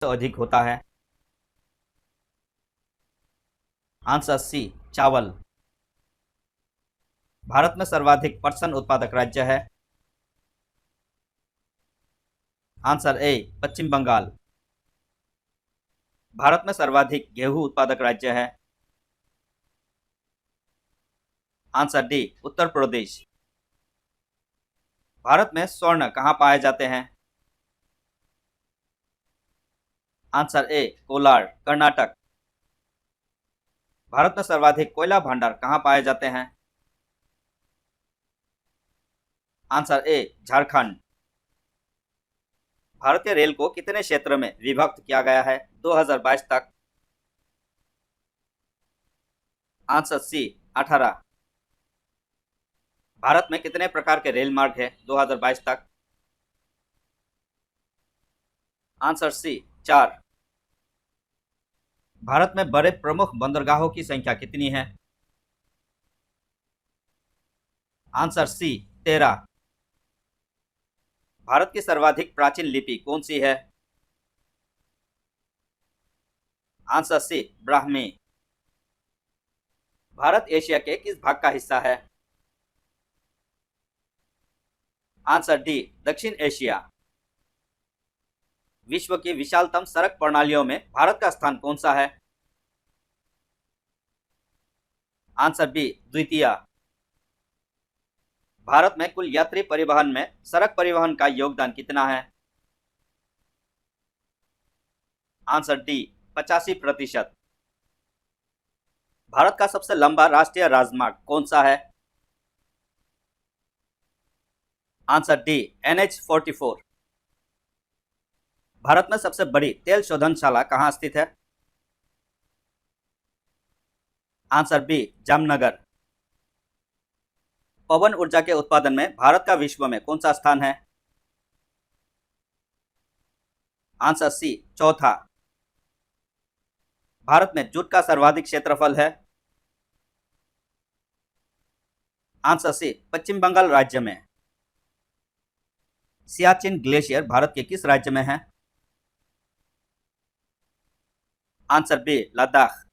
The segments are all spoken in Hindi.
तो अधिक होता है? आंसर सी, चावल। भारत में सर्वाधिक पटसन उत्पादक राज्य है? Answer A, Paschim Bengal. भारत में सर्वाधिक गेहूं उत्पादक राज्य है? Answer D, Uttar Pradesh. भारत में स्वर्ण कहाँ पाए जाते हैं? Answer A, Kolar, Karnataka. भारत में सर्वाधिक कोयला भंडार कहाँ पाए जाते हैं? Answer A, Jharkhand. भारतीय रेल को कितने क्षेत्र में विभक्त किया गया है 2022 तक? Answer C, 18। भारत में कितने प्रकार के रेल मार्ग है 2022 तक? Answer C, 4। भारत में बड़े प्रमुख बंदरगाहों की संख्या कितनी है? आंसर सी, 13। भारत की सर्वाधिक प्राचीन लिपि कौन सी है? Answer C, Brahmi. Bharat Asia के किस भाग का हिस्सा है? आंसर डी, दक्षिण एशिया। विश्व की विशालतम सड़क प्रणालियों में भारत का स्थान कौन सा है? आंसर बी, द्वितीय। भारत में कुल यात्री परिवहन में सड़क परिवहन का योगदान कितना है? Answer D, 85%। भारत का सबसे लंबा राष्ट्रीय राजमार्ग कौन सा है? Answer D, NH-44। भारत में सबसे बड़ी तेल शोधनशाला कहाँ स्थित है? Answer B, Jamnagar. पवन ऊर्जा के उत्पादन में भारत का विश्व में कौन सा स्थान है? आंसर सी, चौथा। भारत में जूट का सर्वाधिक क्षेत्रफल है? आंसर सी, पश्चिम बंगाल राज्य में। सियाचिन ग्लेशियर भारत के किस राज्य में है? Answer B, Ladakh.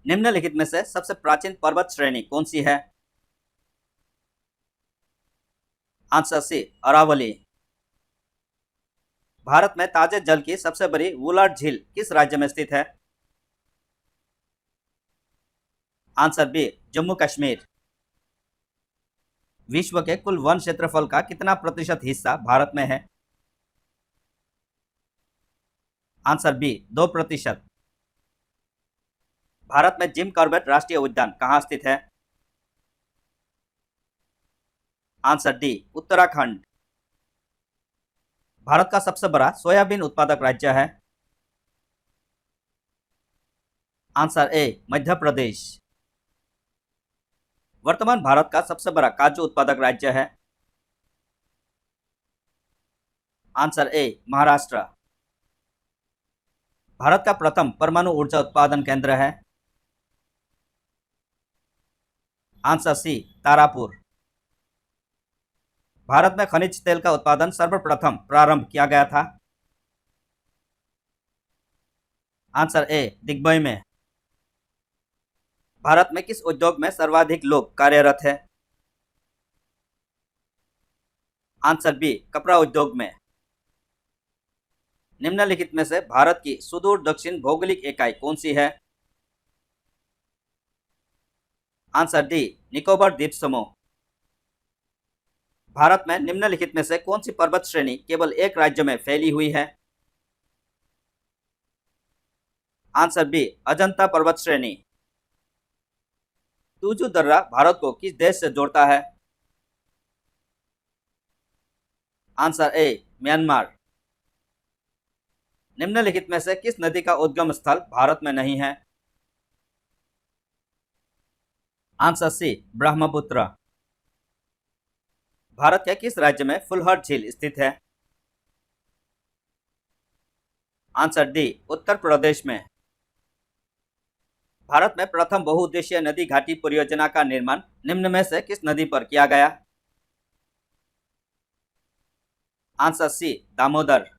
निम्नलिखित में से सबसे प्राचीन पर्वत श्रेणी कौन सी है? आंसर सी, अरावली। भारत में ताजे जल की सबसे बड़ी वुलर झील किस राज्य में स्थित है? Answer B, Jammu Kashmir. विश्व के कुल वन क्षेत्रफल का कितना प्रतिशत हिस्सा भारत में है? Answer B, 2%। भारत में जिम कॉर्बेट राष्ट्रीय उद्यान कहाँ स्थित है? Answer D, Uttarakhand. भारत का सबसे बड़ा सोयाबीन उत्पादक राज्य है? आंसर ए, मध्य प्रदेश। वर्तमान भारत का सबसे बड़ा काजू उत्पादक राज्य है? आंसर ए, महाराष्ट्र। भारत का प्रथम परमाणु ऊर्जा उत्पादन केंद्र है? आंसर सी, तारापुर। भारत में खनिज तेल का उत्पादन सर्वप्रथम प्रारंभ किया गया था? आंसर ए, दिग्बई में। भारत में किस उद्योग में सर्वाधिक लोग कार्यरत हैं? आंसर बी, कपड़ा उद्योग में। निम्नलिखित में से भारत की सुदूर दक्षिण भौगोलिक इकाई कौन सी है? आंसर डी, निकोबार द्वीप समूह। भारत में निम्नलिखित में से कौन सी पर्वत श्रेणी केवल एक राज्य में फैली हुई है? आंसर बी, अजंता पर्वत श्रेणी। तुजु दर्रा भारत को किस देश से जोड़ता है? आंसर ए, म्यांमार। निम्नलिखित में से किस नदी का उद्गम स्थल भारत में नहीं है? आंसर सी, ब्रह्मपुत्र। भारत के किस राज्य में फुलहर झील स्थित है? आंसर डी, उत्तर प्रदेश में। भारत में प्रथम बहुउद्देशीय नदी घाटी परियोजना का निर्माण निम्न में से किस नदी पर किया गया? Answer C, Damodar.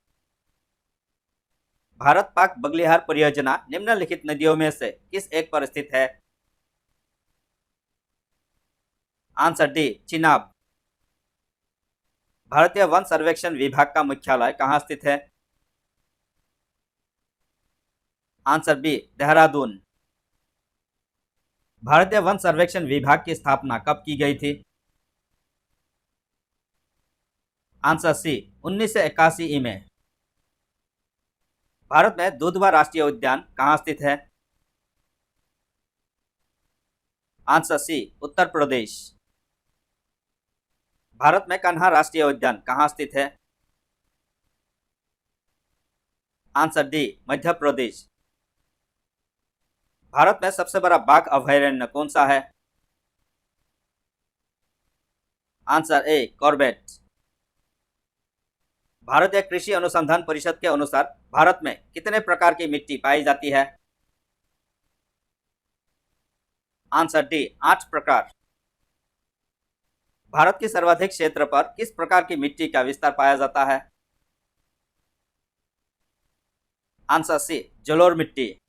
भारत पाक बगलिहार परियोजना निम्नलिखित नदियों में से किस एक पर स्थित है? Answer D, Chenab. भारतीय वन सर्वेक्षण विभाग का मुख्यालय कहाँ स्थित है? Answer B, Dehradun. भारतीय वन सर्वेक्षण विभाग की स्थापना कब की गई थी? आंसर सी, 1981 में। भारत में दुधवा राष्ट्रीय उद्यान कहाँ स्थित है? आंसर सी, उत्तर प्रदेश। भारत में कान्हा राष्ट्रीय उद्यान कहाँ स्थित है? Answer D, Madhya Pradesh. भारत में सबसे बड़ा बाघ अभयारण्य कौन सा है? आंसर ए, कॉर्बेट। भारतीय कृषि अनुसंधान परिषद के अनुसार भारत में कितने प्रकार की मिट्टी पाई जाती है? आंसर डी, 8 प्रकार। भारत की सर्वाधिक क्षेत्र पर किस प्रकार की मिट्टी का विस्तार पाया जाता है? आंसर सी, जलोढ़ मिट्टी।